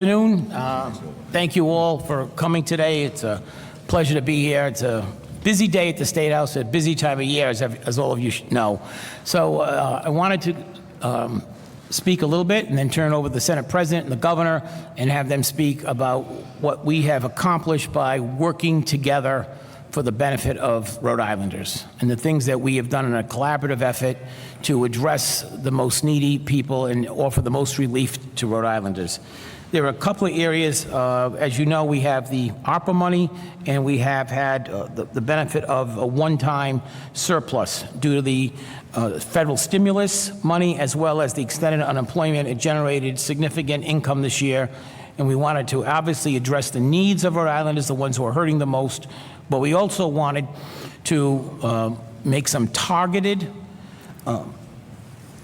Afternoon. Thank you all for coming today. It's a pleasure to be here. It's a busy day at the State House, a busy time of year, as all of you should know. So I wanted to speak a little bit and then turn over to the Senate President and the Governor and have them speak about what we have accomplished by working together for the benefit of Rhode Islanders and the things that we have done in a collaborative effort to address the most needy people and offer the most relief to Rhode Islanders. There are a couple of areas, as you know, we have the ARPA money, and we have had the benefit of a one-time surplus due to the federal stimulus money, as well as the extended unemployment. It generated significant income this year, and we wanted to obviously address the needs of Rhode Islanders, the ones who are hurting the most, but we also wanted to make some targeted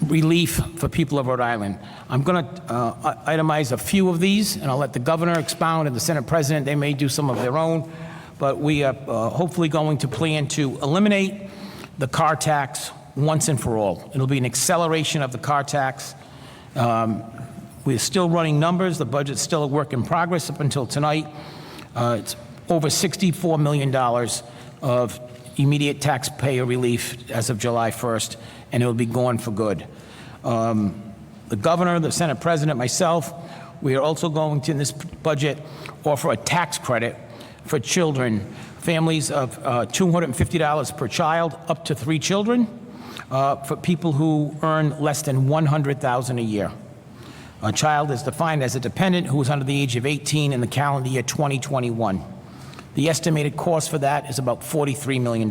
relief for people of Rhode Island. I'm going to itemize a few of these, and I'll let the Governor expound and the Senate President. They may do some of their own, but we are hopefully going to plan to eliminate the car tax once and for all. It'll be an acceleration of the car tax. We're still running numbers. The budget's still a work in progress up until tonight. It's over $64 million of immediate taxpayer relief as of July 1st, and it will be gone for good. The Governor, the Senate President, myself, we are also going to, in this budget, offer a tax credit for children, families of $250 per child, up to 3 children, for people who earn less than $100,000 a year. A child is defined as a dependent who is under the age of 18 in the calendar year 2021. The estimated cost for that is about $43 million.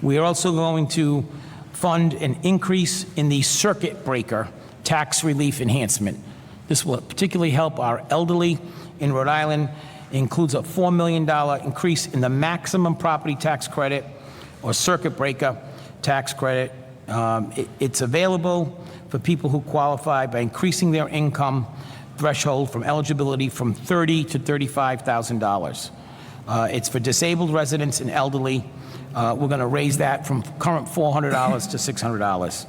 We are also going to fund an increase in the circuit breaker tax relief enhancement. This will particularly help our elderly in Rhode Island. It includes a $4 million increase in the maximum property tax credit or circuit breaker tax credit. It's available for people who qualify by increasing their income threshold from eligibility from $30,000 to $35,000. It's for disabled residents and elderly. We're going to raise that from current $400 to $600.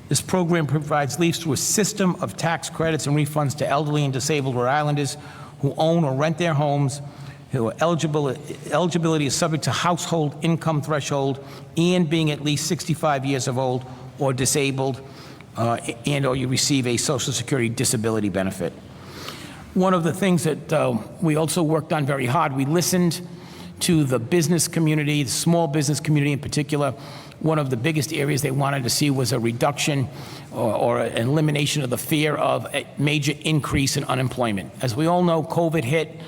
This program provides relief through a system of tax credits and refunds to elderly and disabled Rhode Islanders who own or rent their homes, who are eligibility is subject to household income threshold and being at least 65 years of old or disabled, and or you receive a Social Security disability benefit. One of the things that we also worked on very hard, we listened to the business community, the small business community in particular. One of the biggest areas they wanted to see was a reduction or an elimination of the fear of a major increase in unemployment. As we all know, COVID hit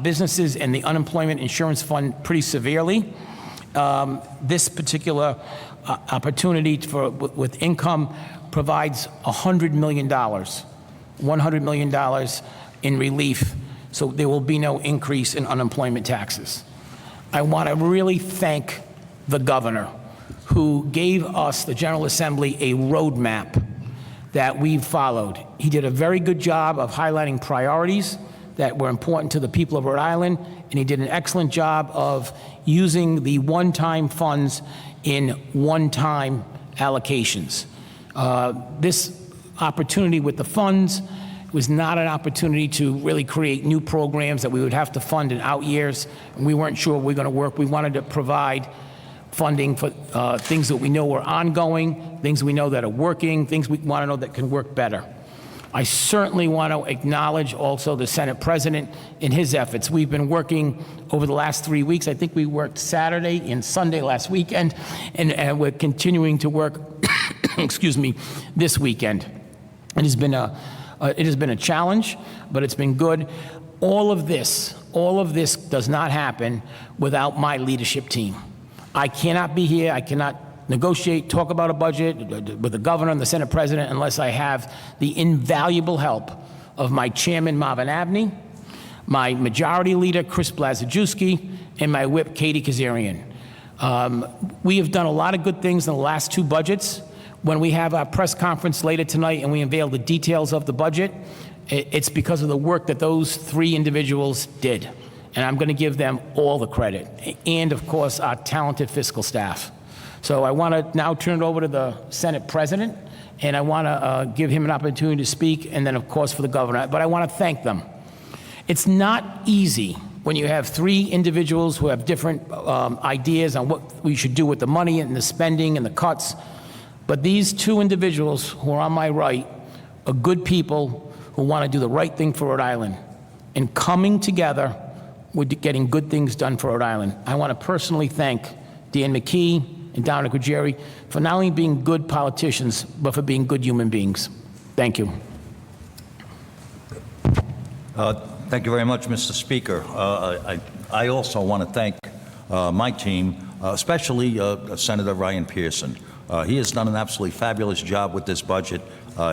businesses and the unemployment insurance fund pretty severely. This particular opportunity with income provides $100 million, $100 million in relief, so there will be no increase in unemployment taxes. I want to really thank the Governor, who gave us, the General Assembly, a roadmap that we've followed. He did a very good job of highlighting priorities that were important to the people of Rhode Island, and he did an excellent job of using the one-time funds in one-time allocations. This opportunity with the funds was not an opportunity to really create new programs that we would have to fund in out years, and we weren't sure we were going to work. We wanted to provide funding for things that we know are ongoing, things we know that are working, things we want to know that can work better. I certainly want to acknowledge also the Senate President in his efforts. We've been working over the last 3 weeks. I think we worked Saturday and Sunday last weekend, and we're continuing to work, excuse me, this weekend. It has been a challenge, but it's been good. All of this does not happen without my leadership team. I cannot be here, I cannot negotiate, talk about a budget with the Governor and the Senate President unless I have the invaluable help of my Chairman, Marvin Abney, my Majority Leader, Chris Blazajewski, and my Whip, Katie Kazarian. We have done a lot of good things in the last 2 budgets. When we have our press conference later tonight and we unveil the details of the budget, it's because of the work that those 3 individuals did. And I'm going to give them all the credit, and of course our talented fiscal staff. So I want to now turn it over to the Senate President and I want to give him an opportunity to speak, and then, of course, for the governor. But I want to thank them. It's not easy when you have three individuals who have different ideas on what we should do with the money and the spending and the cuts. But these two individuals who are on my right are good people who want to do the right thing for Rhode Island. And coming together, we're getting good things done for Rhode Island. I want to personally thank Dan McKee and Dominic Ruggieri for not only being good politicians, but for being good human beings. Thank you. Thank you very much, Mr. Speaker. I also want to thank my team, especially Senator Ryan Pearson. He has done an absolutely fabulous job with this budget.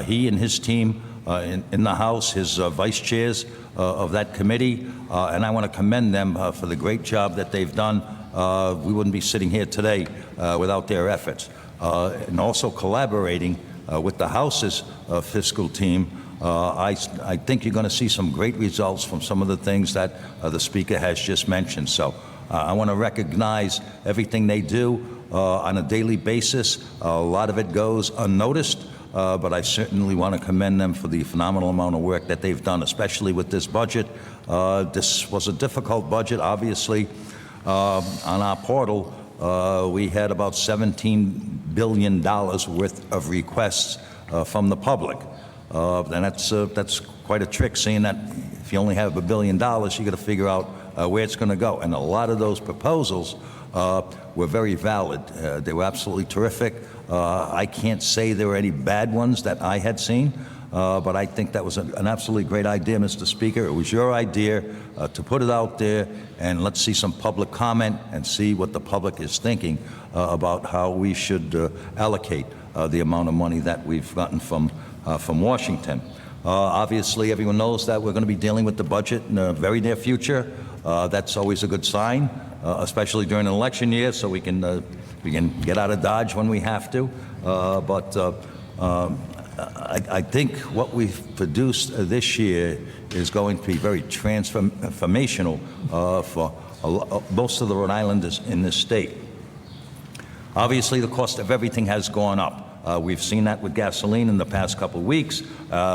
He and his team in the House, his vice chairs of that committee, and I want to commend them for the great job that they've done. We wouldn't be sitting here today without their efforts. And also collaborating with the House's fiscal team. I think you're going to see some great results from some of the things that the Speaker has just mentioned. So I want to recognize everything they do on a daily basis. A lot of it goes unnoticed, but I certainly want to commend them for the phenomenal amount of work that they've done, especially with this budget. This was a difficult budget, obviously. On our portal, we had about $17 billion worth of requests from the public. And that's quite a trick, seeing that if you only have $1 billion, you got to figure out where it's going to go. And a lot of those proposals were very valid. They were absolutely terrific. I can't say there were any bad ones that I had seen, but I think that was an absolutely great idea, Mr. Speaker. It was your idea to put it out there, and let's see some public comment and see what the public is thinking about how we should allocate the amount of money that we've gotten from Washington. Obviously, everyone knows that we're going to be dealing with the budget in the very near future. That's always a good sign, especially during an election year, so we can get out of Dodge when we have to. I think what we've produced this year is going to be very transformational for most of the Rhode Islanders in this state. Obviously, the cost of everything has gone up. We've seen that with gasoline in the past couple of weeks.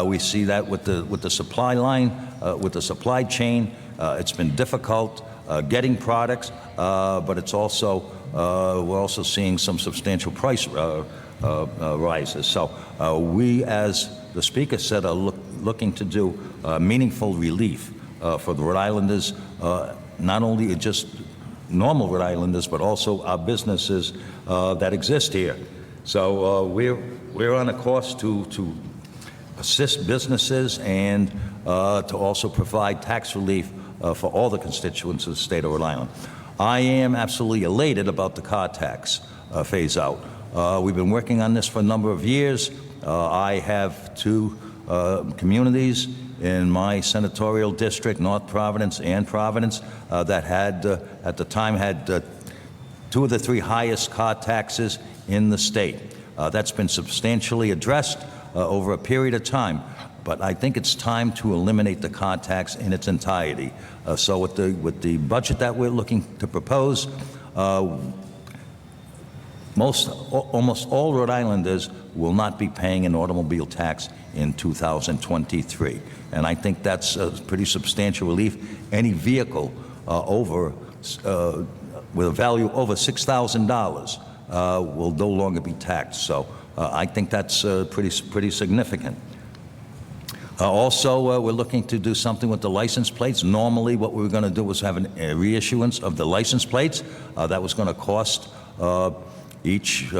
We see that with the supply line, with the supply chain. It's been difficult getting products, but it's also we're also seeing some substantial price rises. So we, as the Speaker said, are looking to do meaningful relief for the Rhode Islanders, not only just normal Rhode Islanders, but also our businesses that exist here. So we're on a course to assist businesses and to also provide tax relief for all the constituents of the state of Rhode Island. I am absolutely elated about the car tax phase out. We've been working on this for a number of years. I have two communities in my senatorial district, North Providence and Providence, that had, at the time, had two of the three highest car taxes in the state. That's been substantially addressed over a period of time, but I think it's time to eliminate the car tax in its entirety. So with the budget that we're looking to propose, almost all Rhode Islanders will not be paying an automobile tax in 2023. And I think that's a pretty substantial relief. Any vehicle with a value over $6,000 will no longer be taxed. So I think that's pretty significant. Also, we're looking to do something with the license plates. Normally, what we were going to do was have a reissuance of the license plates. That was going to cost each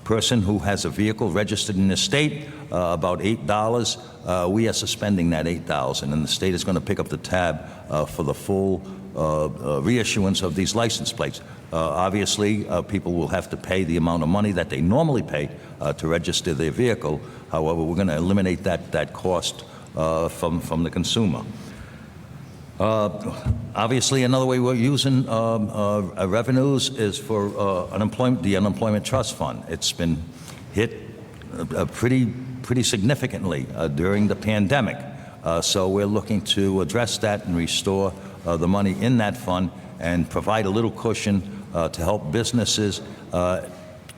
person who has a vehicle registered in the state about $8. We are suspending that $8, and the state is going to pick up the tab for the full reissuance of these license plates. Obviously, people will have to pay the amount of money that they normally pay to register their vehicle. However, we're going to eliminate that cost from the consumer. Obviously, another way we're using revenues is for the Unemployment Trust Fund. It's been hit pretty significantly during the pandemic. So we're looking to address that and restore the money in that fund and provide a little cushion to help businesses,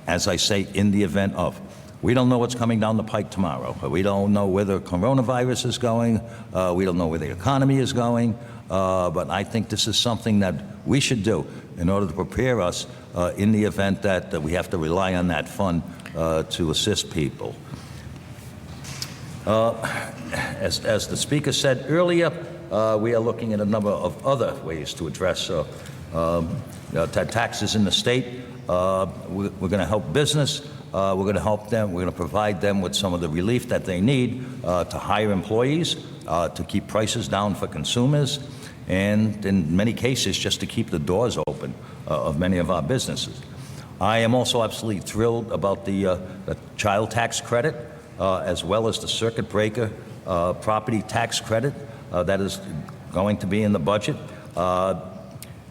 as I say, in the event of. We don't know what's coming down the pike tomorrow. We don't know where the coronavirus is going. We don't know where the economy is going. But I think this is something that we should do in order to prepare us in the event that we have to rely on that fund to assist people. As the speaker said earlier, we are looking at a number of other ways to address taxes in the state. We're going to help business. We're going to help them. We're going to provide them with some of the relief that they need to hire employees, to keep prices down for consumers, and in many cases, just to keep the doors open of many of our businesses. I am also absolutely thrilled about the child tax credit, as well as the circuit breaker property tax credit that is going to be in the budget.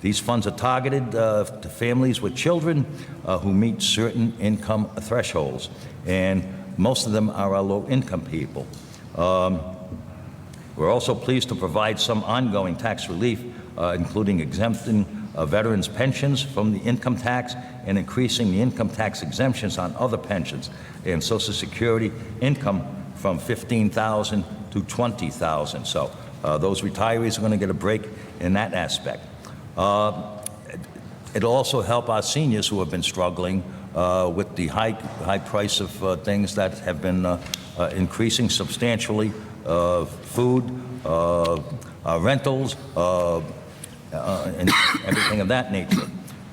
These funds are targeted to families with children who meet certain income thresholds, and most of them are our low-income people. We're also pleased to provide some ongoing tax relief, including exempting veterans' pensions from the income tax and increasing the income tax exemptions on other pensions and Social Security income from $15,000 to $20,000. So those retirees are going to get a break in that aspect. It'll also help our seniors who have been struggling with the high price of things that have been increasing substantially, food, rentals, and everything of that nature.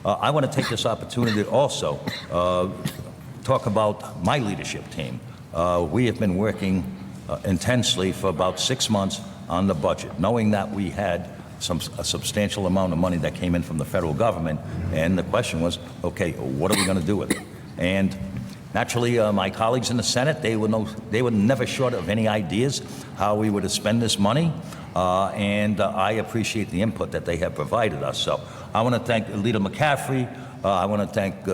I want to take this opportunity to also talk about my leadership team. We have been working intensely for about 6 months on the budget, knowing that we had a substantial amount of money that came in from the federal government, and the question was, okay, what are we going to do with it? And naturally, my colleagues in the Senate, they were never short of any ideas how we were to spend this money, and I appreciate the input that they have provided us. So I want to thank Leader McCaffrey. I want to thank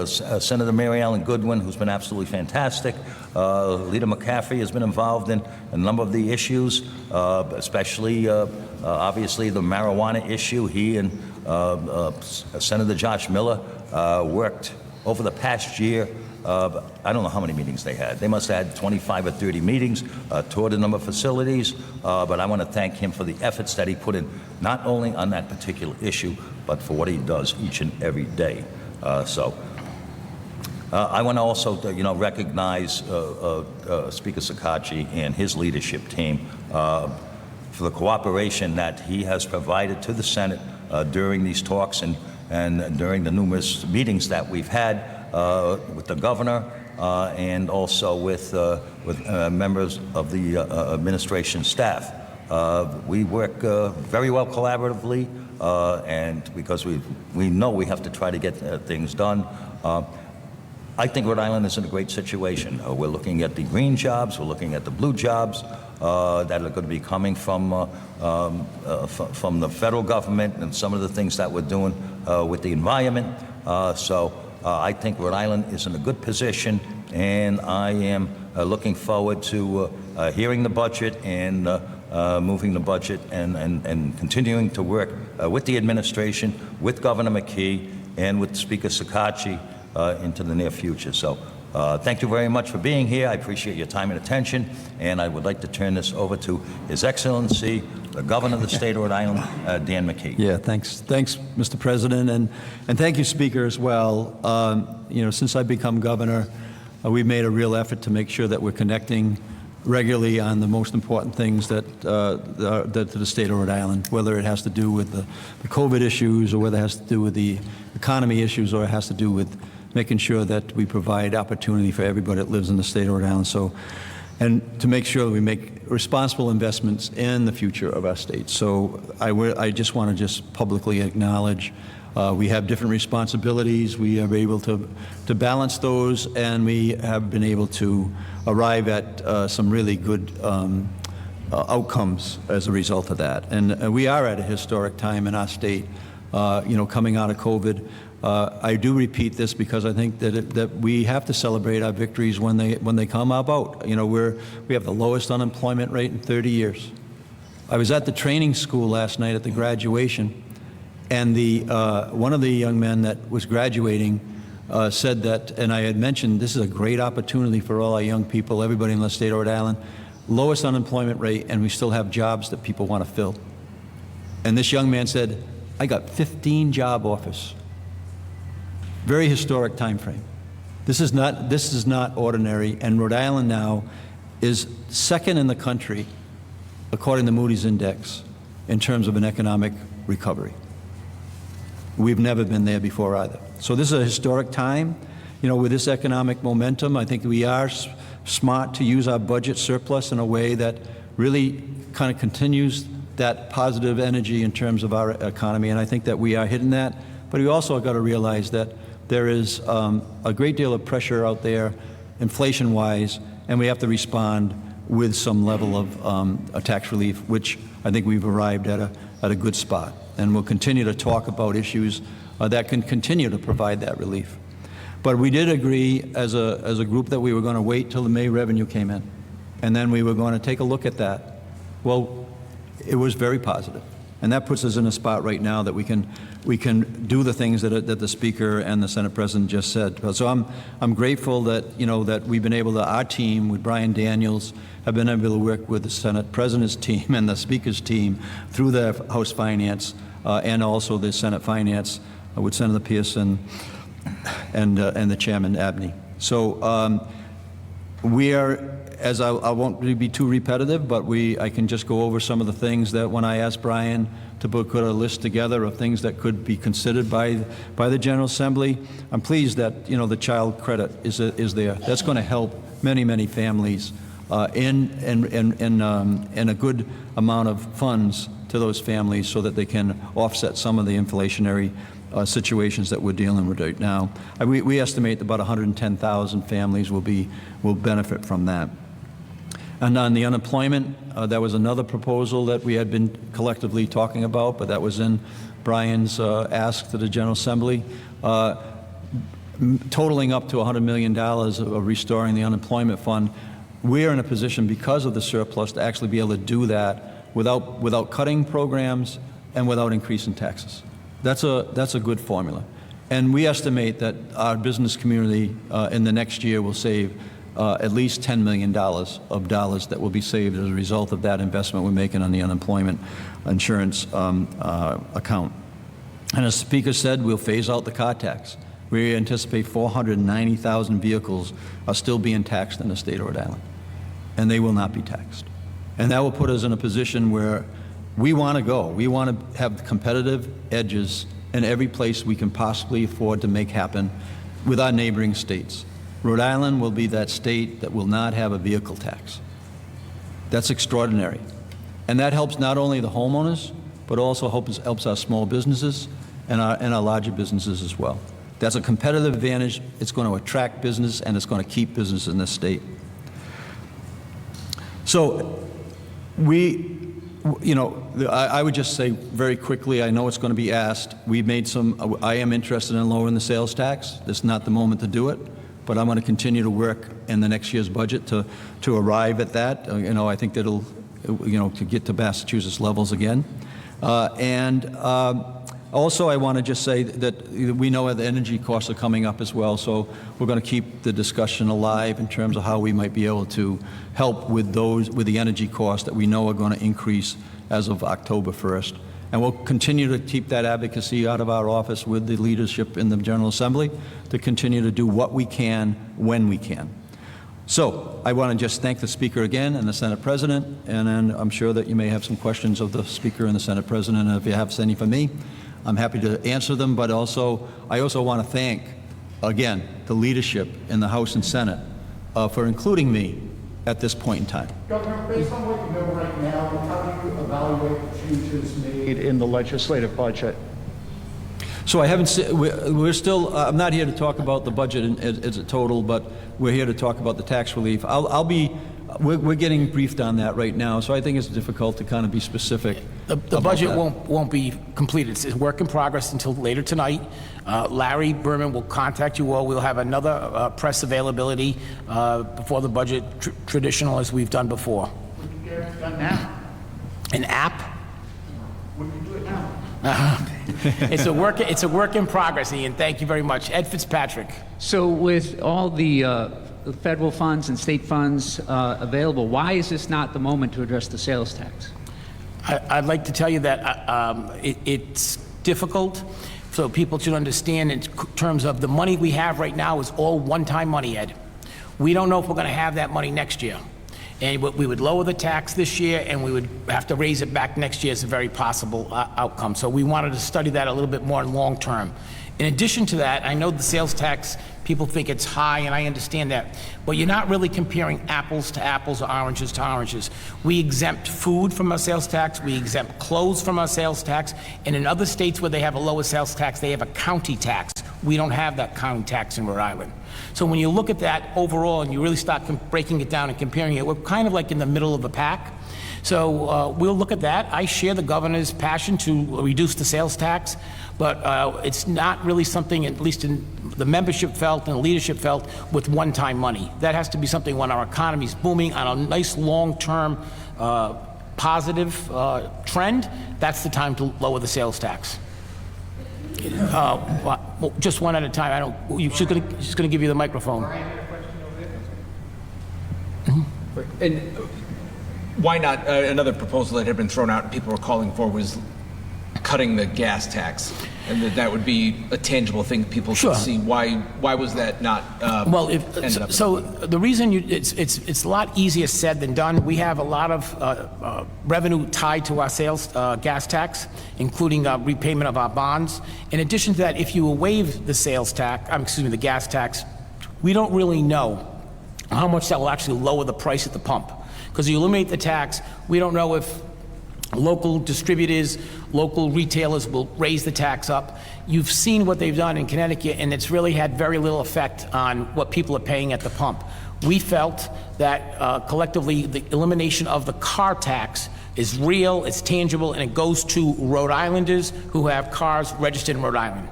Senator Mary Ellen Goodwin, who's been absolutely fantastic. Leader McCaffrey has been involved in a number of the issues, especially, obviously, the marijuana issue. He and Senator Josh Miller worked over the past year. I don't know how many meetings they had. They must have had 25 or 30 meetings, toured a number of facilities, but I want to thank him for the efforts that he put in, not only on that particular issue, but for what he does each and every day. I want to also, recognize Speaker Sakachi and his leadership team for the cooperation that he has provided to the Senate during these talks and during the numerous meetings that we've had with the governor and also with members of the administration staff. We work very well collaboratively, and because we know we have to try to get things done. I think Rhode Island is in a great situation. We're looking at the green jobs, we're looking at the blue jobs that are going to be coming from the federal government and some of the things that we're doing with the environment. I think Rhode Island is in a good position, and I am looking forward to hearing the budget and moving the budget and continuing to work with the administration, with Governor McKee, and with Speaker Sakachi into the near future. So thank you very much for being here. I appreciate your time and attention, and I would like to turn this over to His Excellency, the Governor of the State of Rhode Island, Dan McKee. Yeah, thanks, Mr. President, and thank you, Speaker, as well. Since I've become governor, we've made a real effort to make sure that we're connecting regularly on the most important things that to the state of Rhode Island, whether it has to do with the COVID issues or whether it has to do with the economy issues or it has to do with making sure that we provide opportunity for everybody that lives in the state of Rhode Island. So, and to make sure that we make responsible investments in the future of our state. So I just want to publicly acknowledge we have different responsibilities. We are able to balance those, and we have been able to arrive at some really good outcomes as a result of that. And we are at a historic time in our state, coming out of COVID. I do repeat this because I think that we have to celebrate our victories when they come about. We have the lowest unemployment rate in 30 years. I was at the training school last night at the graduation, and one of the young men that was graduating said that, and I had mentioned, this is a great opportunity for all our young people, everybody in the state of Rhode Island, lowest unemployment rate, and we still have jobs that people want to fill. And this young man said, I got 15 job offers. Very historic time frame. This is not ordinary, and Rhode Island now is second in the country, according to Moody's Index, in terms of an economic recovery. We've never been there before either. So this is a historic time. You know, with this economic momentum, I think we are smart to use our budget surplus in a way that really kind of continues that positive energy in terms of our economy, and I think that we are hitting that. But we also got to realize that there is a great deal of pressure out there, inflation-wise, and we have to respond with some level of a tax relief, which I think we've arrived at a good spot. And we'll continue to talk about issues that can continue to provide that relief. But we did agree as a group that we were going to wait till the May revenue came in, and then we were going to take a look at that. Well, it was very positive, and that puts us in a spot right now that we can do the things that the Speaker and the Senate President just said. So I'm grateful that, you know, that we've been able to, our team with Brian Daniels, have been able to work with the Senate President's team and the Speaker's team through the House Finance and also the Senate Finance with Senator Pearson and the Chairman Abney. So we are, as I won't really be too repetitive, but I can just go over some of the things that when I asked Brian to put a list together of things that could be considered by the General Assembly. I'm pleased that, you know, the child credit is there. That's going to help many families in a good amount of funds to those families so that they can offset some of the inflationary situations that we're dealing with right now. We estimate about 110,000 families will benefit from that. And on the unemployment, that was another proposal that we had been collectively talking about, but that was in Brian's ask to the General Assembly, totaling up to $100 million of restoring the unemployment fund. We're in a position, because of the surplus, to actually be able to do that without cutting programs and without increasing taxes. That's a good formula. And we estimate that our business community in the next year will save at least $10 million of dollars that will be saved as a result of that investment we're making on the unemployment insurance account. And as the Speaker said, we'll phase out the car tax. We anticipate 490,000 vehicles are still being taxed in the state of Rhode Island, and they will not be taxed. And that will put us in a position where we want to go. We want to have competitive edges in every place we can possibly afford to make happen with our neighboring states. Rhode Island will be that state that will not have a vehicle tax. That's extraordinary. And that helps not only the homeowners, but also helps our small businesses and our larger businesses as well. That's a competitive advantage. It's going to attract business, and it's going to keep business in this state. So I would just say very quickly, I know it's going to be asked, I am interested in lowering the sales tax. This is not the moment to do it, but I'm going to continue to work in the next year's budget to arrive at that. I think that it'll, to get to Massachusetts levels again. Also, I want to just say that we know the energy costs are coming up as well, so we're going to keep the discussion alive in terms of how we might be able to help with the energy costs that we know are going to increase as of October 1st. And we'll continue to keep that advocacy out of our office with the leadership in the General Assembly to continue to do what we can when we can. So I want to just thank the Speaker again and the Senate President, and then I'm sure that you may have some questions of the Speaker and the Senate President, and if you have any for me, I'm happy to answer them, but I also want to thank, again, the leadership in the House and Senate for including me at this point in time. Governor, based on what you know right now, how do you evaluate the changes made in the legislative budget? So I haven't, we're still, I'm not here to talk about the budget as a total, but we're here to talk about the tax relief. We're getting briefed on that right now, so I think it's difficult to kind of be specific. The budget won't be completed. It's a work in progress until later tonight. Larry Berman will contact you all. We'll have another press availability before the budget, traditional as we've done before. We can get it done now. An app? We can do it now. It's a work in progress, Ian. Thank you very much. Ed Fitzpatrick. So with all the federal funds and state funds available, why is this not the moment to address the sales tax? I'd like to tell you that it's difficult, so people should understand in terms of the money we have right now is all one-time money, Ed. We don't know if we're going to have that money next year. And we would lower the tax this year, and we would have to raise it back next year as a very possible outcome. So we wanted to study that a little bit more long term. In addition to that, I know the sales tax, people think it's high, and I understand that, but you're not really comparing apples to apples or oranges to oranges. We exempt food from our sales tax, we exempt clothes from our sales tax, and in other states where they have a lower sales tax, they have a county tax. We don't have that county tax in Rhode Island. So when you look at that overall and you really start breaking it down and comparing it, we're kind of like in the middle of the pack. So we'll look at that. I share the governor's passion to reduce the sales tax, but it's not really something, at least in the membership felt and the leadership felt, with one-time money. That has to be something when our economy's booming on a nice long-term positive trend. That's the time to lower the sales tax. Well, just one at a time. I don't. She's going to give you the microphone. And why not, another proposal that had been thrown out and people were calling for was cutting the gas tax, and that would be a tangible thing people Sure. could see. Why was that not Well, ended up? so the reason it's a lot easier said than done. We have a lot of revenue tied to our sales gas tax, including repayment of our bonds. In addition to that, if you waive the sales tax, the gas tax, we don't really know how much that will actually lower the price at the pump. Because you eliminate the tax, we don't know if local distributors, local retailers will raise the tax up. You've seen what they've done in Connecticut, and it's really had very little effect on what people are paying at the pump. We felt that collectively the elimination of the car tax is real, it's tangible, and it goes to Rhode Islanders who have cars registered in Rhode Island.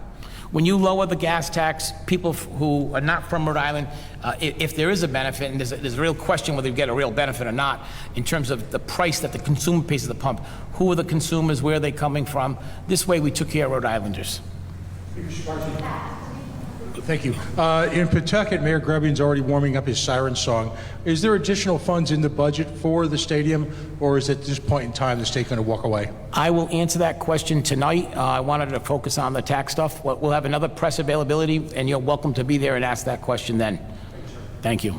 When you lower the gas tax, people who are not from Rhode Island, if there is a benefit, and there's a real question whether you get a real benefit or not, in terms of the price that the consumer pays at the pump, who are the consumers, where are they coming from? This way we took care of Rhode Islanders. Thank you. In Pawtucket, Mayor Grebbion's already warming up his siren song. Is there additional funds in the budget for the stadium, or is at this point in time the state going to walk away? I will answer that question tonight. I wanted to focus on the tax stuff. We'll have another press availability, and you're welcome to be there and ask that question then. Thank you.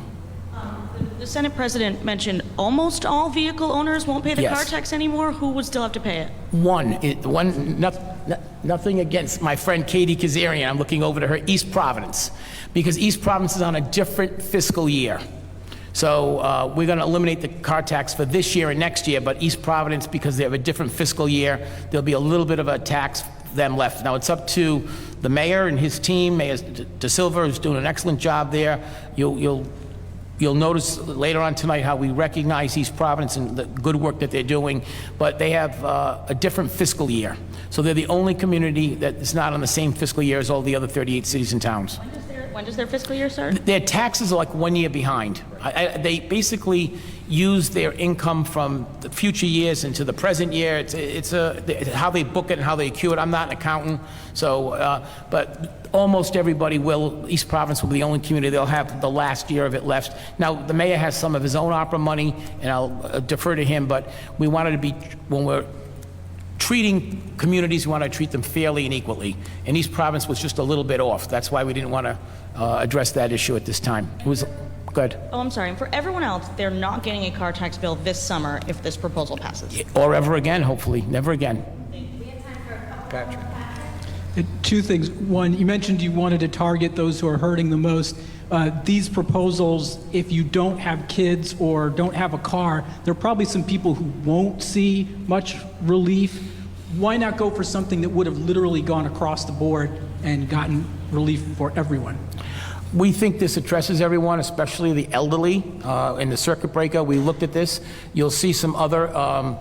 The Senate President mentioned almost all vehicle owners won't pay the Yes. car tax anymore. Who would still have to pay it? Nothing against my friend Katie Kazarian. I'm looking over to her, East Providence, because East Providence is on a different fiscal year. So we're going to eliminate the car tax for this year and next year, but East Providence, because they have a different fiscal year, there'll be a little bit of a tax for them left. Now, it's up to the mayor and his team. Mayor De Silva is doing an excellent job there. You'll notice later on tonight how we recognize East Providence and the good work that they're doing, but they have a different fiscal year. So they're the only community that is not on the same fiscal year as all the other 38 cities and towns. When does their fiscal year start? Their taxes are like 1 year behind. They basically use their income from the future years into the present year. It's how they book it and how they accrue it. I'm not an accountant, so but almost everybody will. East Providence will be the only community they'll have the last year of it left. Now the mayor has some of his own opera money, and I'll defer to him. But we wanted to be, when we're treating communities, we want to treat them fairly and equally. And East Providence was just a little bit off. That's why we didn't want to address that issue at this time. It was good. Oh, I'm sorry. And for everyone else, they're not getting a car tax bill this summer if this proposal passes. Or ever again, hopefully. Never again. Two things. One, you mentioned you wanted to target those who are hurting the most. These proposals, if you don't have kids or don't have a car, there are probably some people who won't see much relief. Why not go for something that would have literally gone across the board and gotten relief for everyone? We think this addresses everyone, especially the elderly. In the circuit breaker, we looked at this. You'll see some other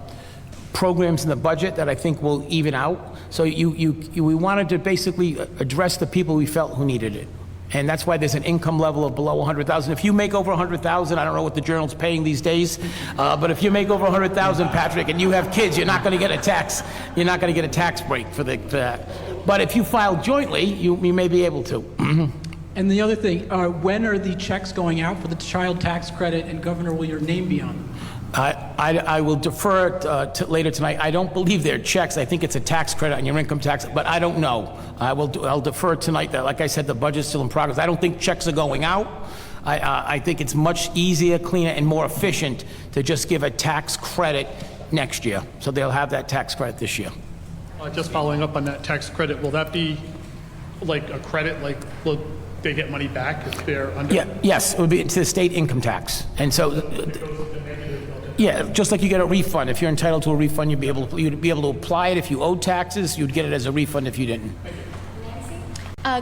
programs in the budget that I think will even out. So we wanted to basically address the people we felt who needed it. And that's why there's an income level of below 100,000. If you make over 100,000, I don't know what the Journal's paying these days, but if you make over 100,000, Patrick, and you have kids, you're not going to get a tax. You're not going to get a tax break for that. But if you file jointly, you may be able to. And the other thing, when are the checks going out for the child tax credit, and Governor, will your name be on them? I will defer it to later tonight. I don't believe they're checks. I think it's a tax credit on your income tax, but I don't know. I'll defer tonight. Like I said, the budget's still in progress. I don't think checks are going out. I think it's much easier, cleaner, and more efficient to just give a tax credit next year. So they'll have that tax credit this year. Just following up on that tax credit, will that be like a credit, like will they get money back if they're under? Yeah, yes, it would be to the state income tax. And so, yeah, just like you get a refund. If you're entitled to a refund, you'd be able to apply it if you owed taxes. You'd get it as a refund if you didn't.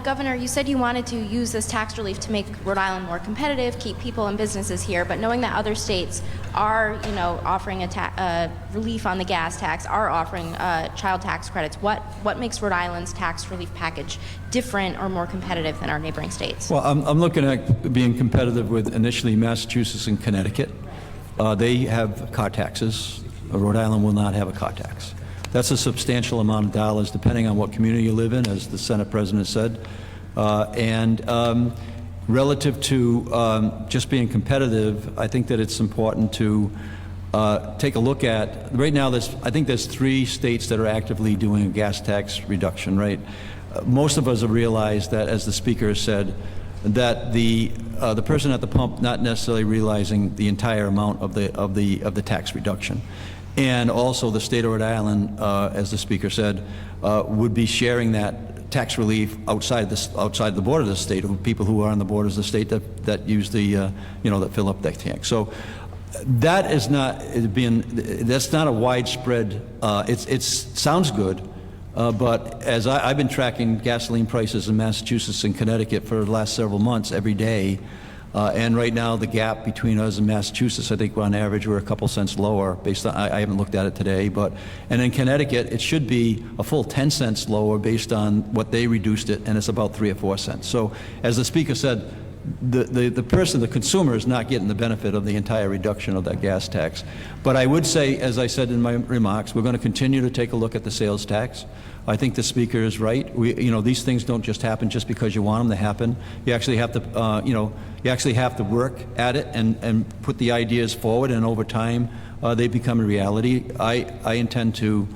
Governor, you said you wanted to use this tax relief to make Rhode Island more competitive, keep people and businesses here, but knowing that other states are, offering a relief on the gas tax, are offering child tax credits, what makes Rhode Island's tax relief package different or more competitive than our neighboring states? Well, I'm looking at being competitive with initially Massachusetts and Connecticut. They have car taxes. Rhode Island will not have a car tax. That's a substantial amount of dollars, depending on what community you live in, as the Senate President said. Relative to just being competitive, I think that it's important to take a look at, right now I think there's 3 states that are actively doing a gas tax reduction, right? Most of us have realized that, as the Speaker has said, that the person at the pump not necessarily realizing the entire amount of the tax reduction. And also the state of Rhode Island, as the Speaker said, would be sharing that tax relief outside the border of the state, of people who are on the borders of the state that use that fill up that tank. So that is not that's not a widespread. It sounds good, but as I've been tracking gasoline prices in Massachusetts and Connecticut for the last several months, every day. And right now, the gap between us and Massachusetts, I think on average we're a couple cents lower. Based on, I haven't looked at it today, and in Connecticut it should be a full 10 cents lower based on what they reduced it, and it's about 3 or 4 cents. So, as the Speaker said, the consumer is not getting the benefit of the entire reduction of that gas tax. But I would say, as I said in my remarks, we're going to continue to take a look at the sales tax. I think the Speaker is right. These things don't just happen just because you want them to happen. You actually have to, you actually have to work at it and put the ideas forward, and over time, they become a reality. I intend to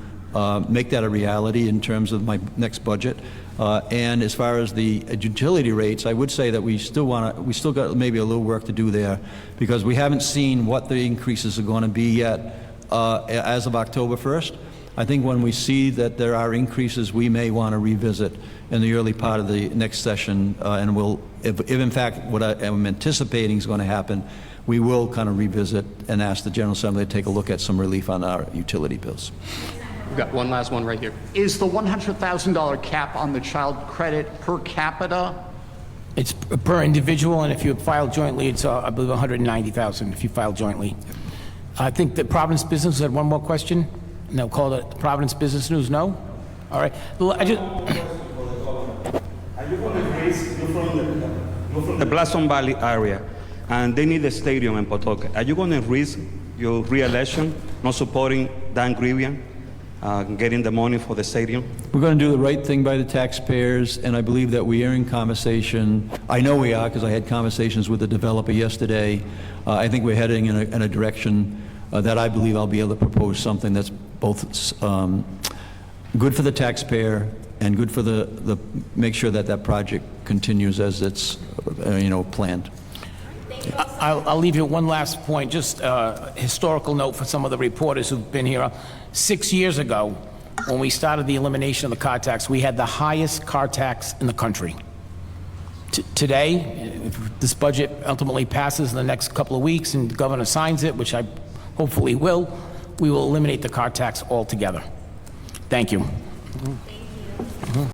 make that a reality in terms of my next budget. And as far as the utility rates, I would say that we still got maybe a little work to do there, because we haven't seen what the increases are going to be yet as of October 1st. I think when we see that there are increases, we may want to revisit in the early part of the next session, and we'll, if in fact what I'm anticipating is going to happen, we will kind of revisit and ask the General Assembly to take a look at some relief on our utility bills. We've got one last one right here. Is the $100,000 cap on the child credit per capita? It's per individual, and if you file jointly, it's I believe 190,000 if you file jointly. I think that Providence Business had one more question. No, call it Providence Business News. No. All right. Are you going to raise, you're from the Blossom Valley area, and they need a stadium in Pawtucket. Are you going to risk your re-election not supporting Dan Grivian, getting the money for the stadium? We're going to do the right thing by the taxpayers, and I believe that we are in conversation. I know we are, because I had conversations with the developer yesterday. I think we're heading in a direction that I believe I'll be able to propose something that's both good for the taxpayer and good for make sure that project continues as it's planned. I'll leave you one last point, just a historical note for some of the reporters who've been here. 6 years ago, when we started the elimination of the car tax, we had the highest car tax in the country. Today, if this budget ultimately passes in the next couple of weeks and the governor signs it, which I hopefully will, we will eliminate the car tax altogether. Thank you.